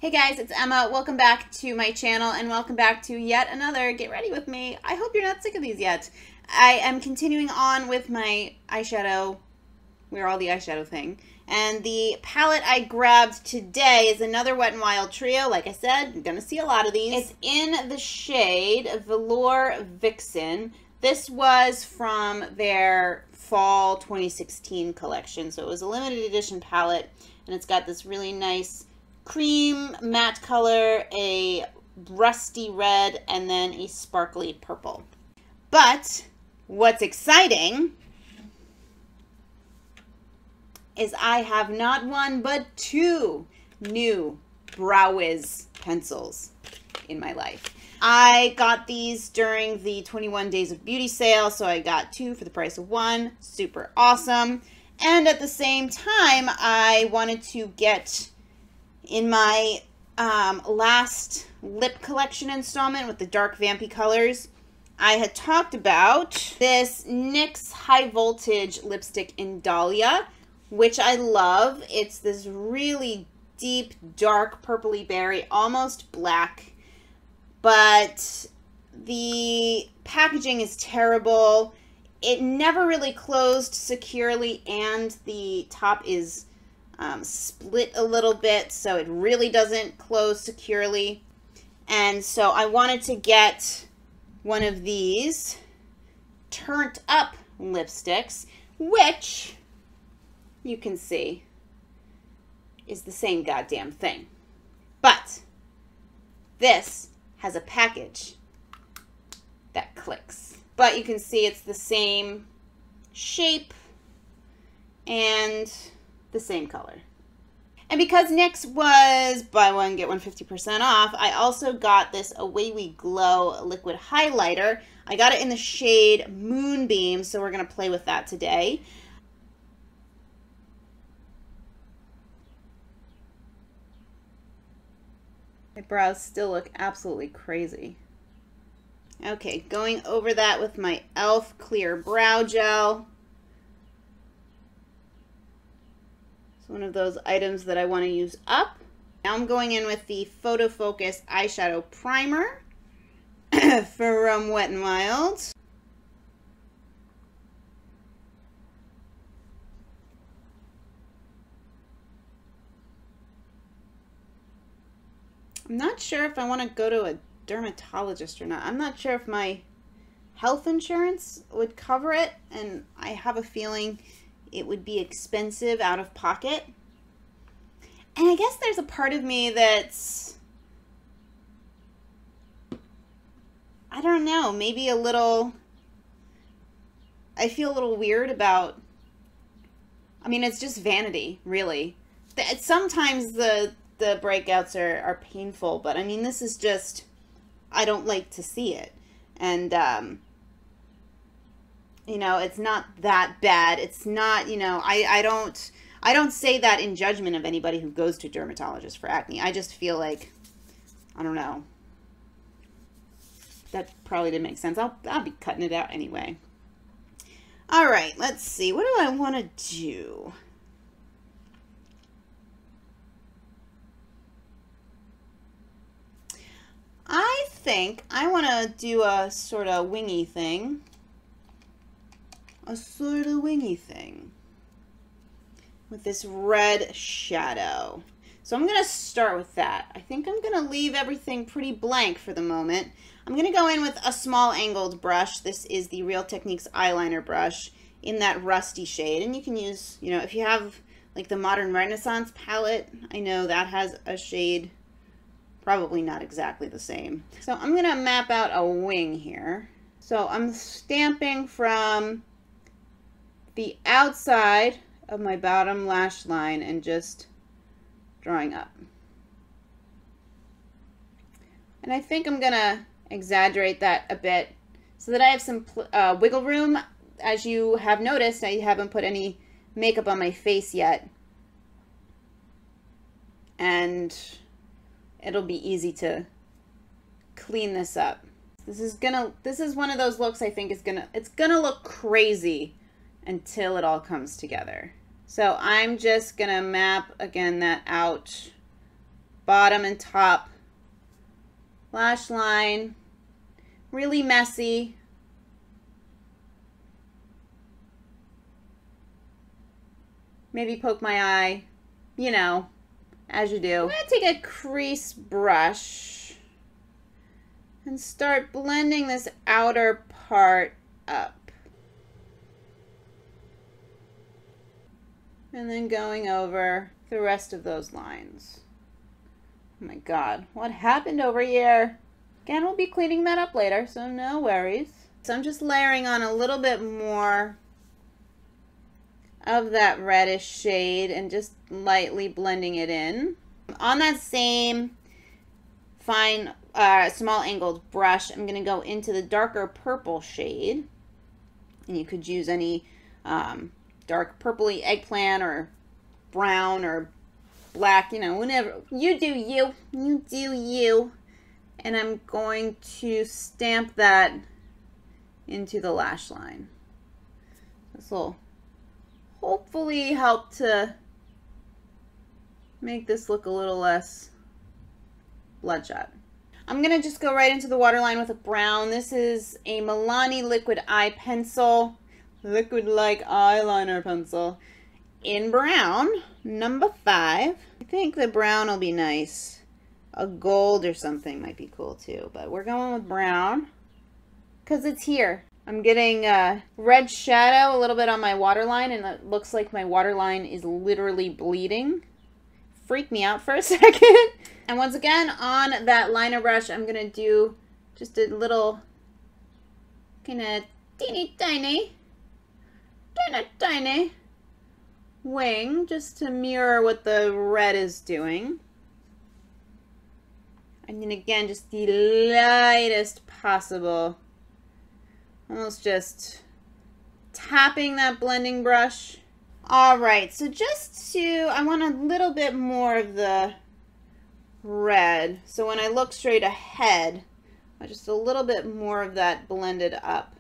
Hey guys, it's Emma. Welcome back to my channel and welcome back to yet another Get Ready With Me. I hope you're not sick of these yet. I am continuing on with my eyeshadow, We're All the Eyeshadow thing. And the palette I grabbed today is another Wet n Wild trio. Like I said, you're going to see a lot of these. It's in the shade Velour Vixen. This was from their fall 2016 collection. So it was a limited edition palette and it's got this really nice cream matte color, a rusty red, and then a sparkly purple. But what's exciting is I have not one but two new Brow Wiz pencils in my life. I got these during the 21 Days of Beauty sale, so I got two for the price of one. Super awesome. And at the same time, I wanted to get in my last lip collection installment with the dark vampy colors, I had talked about this NYX High Voltage lipstick in Dahlia, which I love. It's this really deep, dark, purpley berry, almost black, but the packaging is terrible. It never really closed securely, and the top is split a little bit, so it really doesn't close securely. And so I wanted to get one of these Turnt Up lipsticks, which you can see is the same goddamn thing. But this has a package that clicks. But you can see it's the same shape and the same color. And because NYX was buy one, get one 50% off, I also got this Away We Glow liquid highlighter. I got it in the shade Moonbeam, so we're going to play with that today. My brows still look absolutely crazy. Okay, going over that with my e.l.f. Clear Brow Gel. One of those items that I want to use up. Now I'm going in with the Photo Focus Eyeshadow Primer from Wet n Wild. I'm not sure if I want to go to a dermatologist or not. I'm not sure if my health insurance would cover it, and I have a feeling it would be expensive out of pocket. And I guess there's a part of me that's, I don't know, maybe a little, I feel a little weird about, I mean, it's just vanity, really. Sometimes the breakouts are painful, but I mean, this is just, I don't like to see it. And, you know, it's not that bad. It's not, you know, I don't say that in judgment of anybody who goes to a dermatologist for acne. I just feel like, I don't know. That probably didn't make sense. I'll be cutting it out anyway. All right, let's see. What do I want to do? I think I want to do a sort of wingy thing. A sort of wingy thing with this red shadow. So I'm going to start with that. I think I'm going to leave everything pretty blank for the moment. I'm going to go in with a small angled brush. This is the Real Techniques eyeliner brush in that rusty shade. And you can use, you know, if you have like the Modern Renaissance palette, I know that has a shade probably not exactly the same. So I'm going to map out a wing here. So I'm stamping from the outside of my bottom lash line and just drawing up. And I think I'm gonna exaggerate that a bit so that I have some wiggle room. As you have noticed, I haven't put any makeup on my face yet, and it'll be easy to clean this up. This is one of those looks I think it's gonna look crazy until it all comes together. So I'm just gonna map again that out bottom and top lash line. Really messy. Maybe poke my eye, you know, as you do. I'm going to take a crease brush and start blending this outer part up. And then going over the rest of those lines. Oh my God, what happened over here? Again, we'll be cleaning that up later, so no worries. So I'm just layering on a little bit more of that reddish shade and just lightly blending it in. On that same fine, small angled brush, I'm going to go into the darker purple shade. And you could use any dark purpley eggplant or brown or black, you know, whenever. You do you. You do you. And I'm going to stamp that into the lash line. This will hopefully help to make this look a little less bloodshot. I'm going to just go right into the waterline with a brown. This is a Milani liquid eye pencil, liquid-like eyeliner pencil in brown, number 5. I think the brown will be nice. A gold or something might be cool too, but we're going with brown because it's here. I'm getting red shadow a little bit on my waterline, and it looks like my waterline is literally bleeding. Freaked me out for a second. And once again, on that liner brush, I'm going to do just a little kind of teeny tiny wing just to mirror what the red is doing. And then again, just the lightest possible. Almost just tapping that blending brush. All right, so I want a little bit more of the red. So when I look straight ahead, just a little bit more of that blended up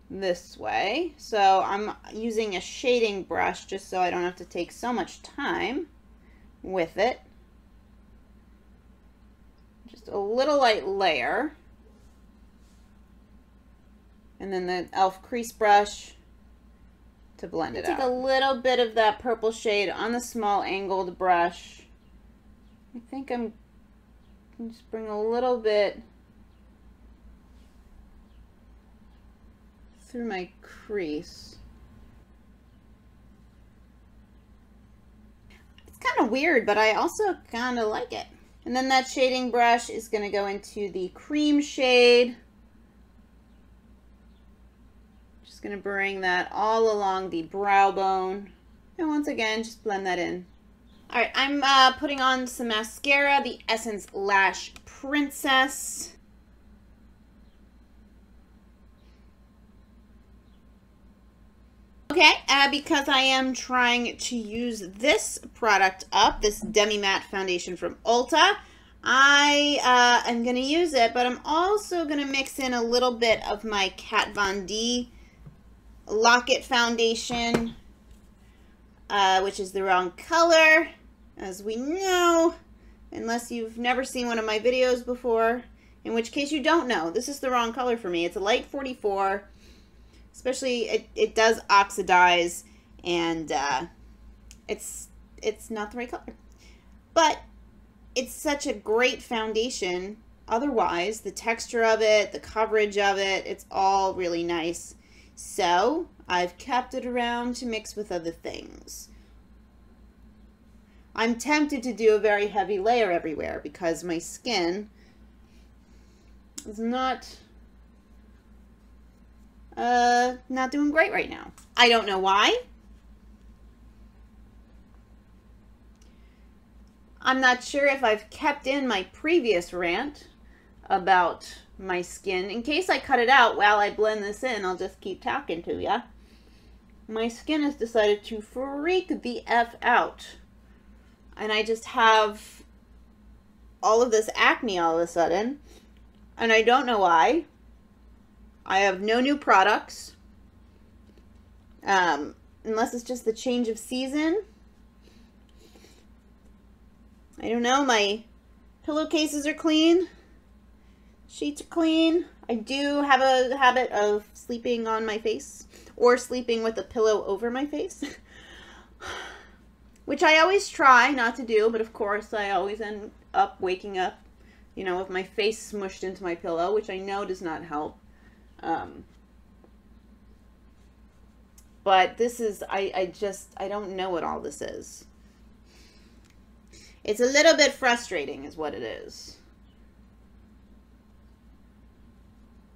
this way. So I'm using a shading brush just so I don't have to take so much time with it. Just a little light layer. And then the e.l.f. crease brush to blend it out. Take a little bit of that purple shade on the small angled brush. I think I'm just bring a little bit through my crease. It's kind of weird, but I also kind of like it. And then that shading brush is going to go into the cream shade. Just going to bring that all along the brow bone. And once again, just blend that in. All right, I'm putting on some mascara, the Essence Lash Princess. Okay, because I am trying to use this product up, this Demi-Matte foundation from Ulta, I am going to use it, but I'm also going to mix in a little bit of my Kat Von D Lock-It foundation, which is the wrong color, as we know, unless you've never seen one of my videos before, in which case you don't know. This is the wrong color for me. It's a light 44. Especially, it does oxidize, and it's not the right color. But it's such a great foundation. Otherwise, the texture of it, the coverage of it, it's all really nice. So, I've kept it around to mix with other things. I'm tempted to do a very heavy layer everywhere because my skin is not doing great right now. I don't know why. I'm not sure if I've kept in my previous rant about my skin. In case I cut it out while I blend this in, I'll just keep talking to ya. My skin has decided to freak the F out. And I just have all of this acne all of a sudden. And I don't know why. I have no new products. Unless it's just the change of season. I don't know, my pillowcases are clean. Sheets are clean. I do have a habit of sleeping on my face or sleeping with a pillow over my face, which I always try not to do, but of course I always end up waking up, you know, with my face smushed into my pillow, which I know does not help. But this is, I don't know what all this is. It's a little bit frustrating is what it is.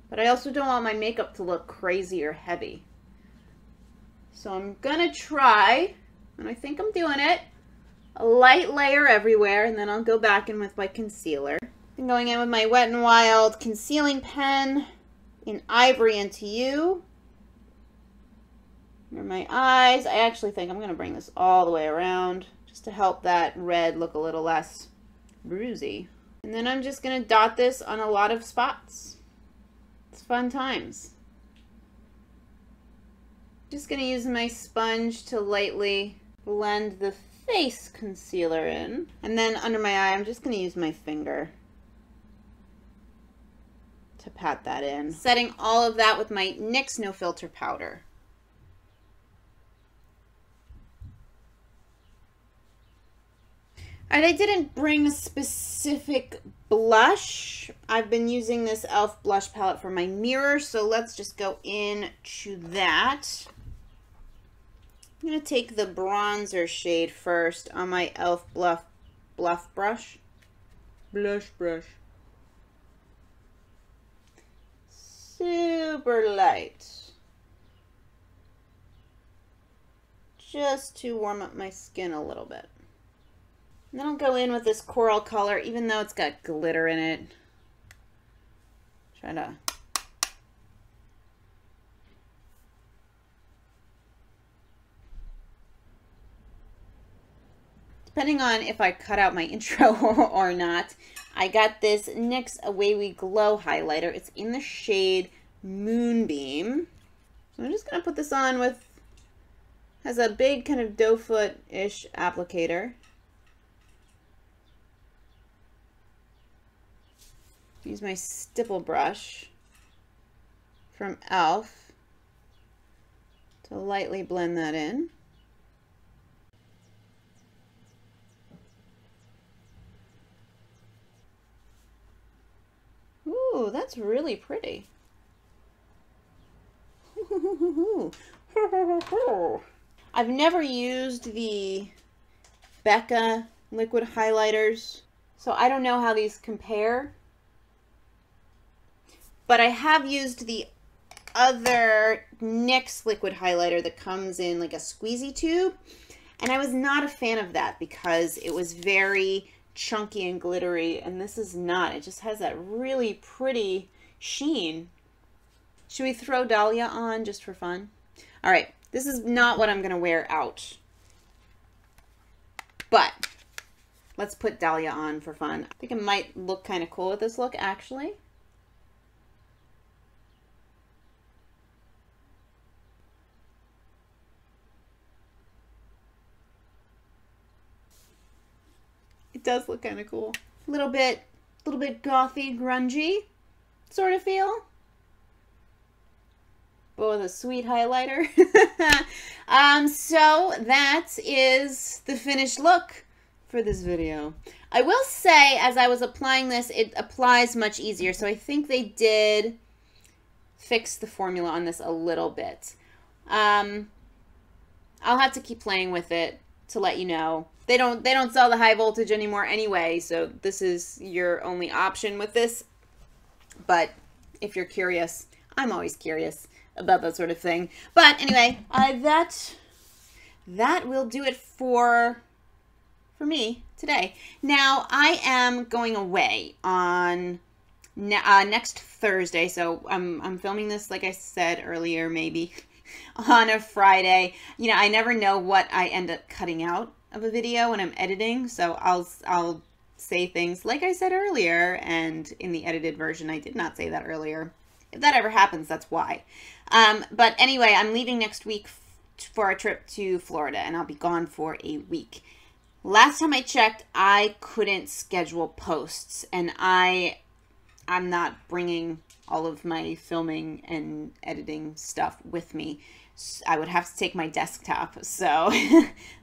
But I also don't want my makeup to look crazy or heavy. So I'm gonna try, and I think I'm doing it, a light layer everywhere, and then I'll go back in with my concealer. I'm going in with my Wet n Wild concealing pen in Ivory into You. Under my eyes. I actually think I'm gonna bring this all the way around just to help that red look a little less bruisey. And then I'm just gonna dot this on a lot of spots. It's fun times. Just gonna use my sponge to lightly blend the face concealer in. And then under my eye, I'm just gonna use my finger to pat that in. Setting all of that with my NYX No Filter powder. Alright, I didn't bring a specific blush. I've been using this e.l.f. blush palette for my mirror, so let's just go into that. I'm going to take the bronzer shade first on my e.l.f. blush brush. Blush brush. Super light. Just to warm up my skin a little bit. And then I'll go in with this coral color, even though it's got glitter in it. Try to... Depending on if I cut out my intro or not, I got this NYX Away We Glow highlighter. It's in the shade Moonbeam. So I'm just going to put this on with... Has a big kind of doe foot-ish applicator. Use my Stipple brush from e.l.f. to lightly blend that in. Ooh, that's really pretty. I've never used the Becca liquid highlighters, so I don't know how these compare. But I have used the other NYX liquid highlighter that comes in like a squeezy tube. And I was not a fan of that because it was very chunky and glittery. And this is not. It just has that really pretty sheen. Should we throw Dahlia on just for fun? All right. This is not what I'm going to wear out. But let's put Dahlia on for fun. I think it might look kind of cool with this look, actually. Does look kind of cool. A little bit gothy, grungy sort of feel. But with a sweet highlighter. So that is the finished look for this video. I will say, as I was applying this, it applies much easier. So I think they did fix the formula on this a little bit. I'll have to keep playing with it to let you know. They don't sell the high voltage anymore anyway, so this is your only option with this. But if you're curious, I'm always curious about that sort of thing. But anyway, that will do it for me today. Now, I am going away on next Thursday, so I'm filming this, like I said earlier, maybe on a Friday. You know, I never know what I end up cutting out of a video when I'm editing, so I'll say things like I said earlier, and in the edited version I did not say that earlier. If that ever happens, that's why. But anyway, I'm leaving next week for a trip to Florida, and I'll be gone for a week. last time I checked, I couldn't schedule posts, and I'm not bringing all of my filming and editing stuff with me. I would have to take my desktop, so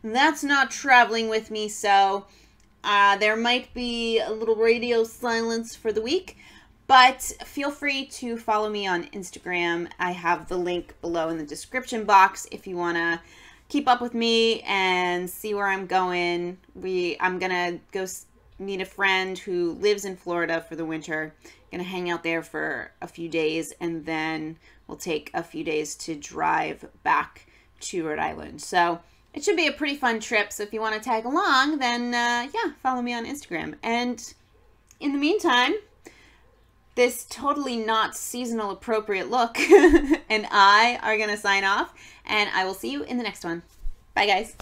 that's not traveling with me. So there might be a little radio silence for the week, but feel free to follow me on Instagram. I have the link below in the description box if you want to keep up with me and see where I'm going. I'm gonna go meet a friend who lives in Florida for the winter. Gonna hang out there for a few days, and then we'll take a few days to drive back to Rhode Island. So it should be a pretty fun trip. So if you want to tag along, then yeah, follow me on Instagram. And in the meantime, this totally not seasonal appropriate look and I are gonna sign off, and I will see you in the next one. Bye guys.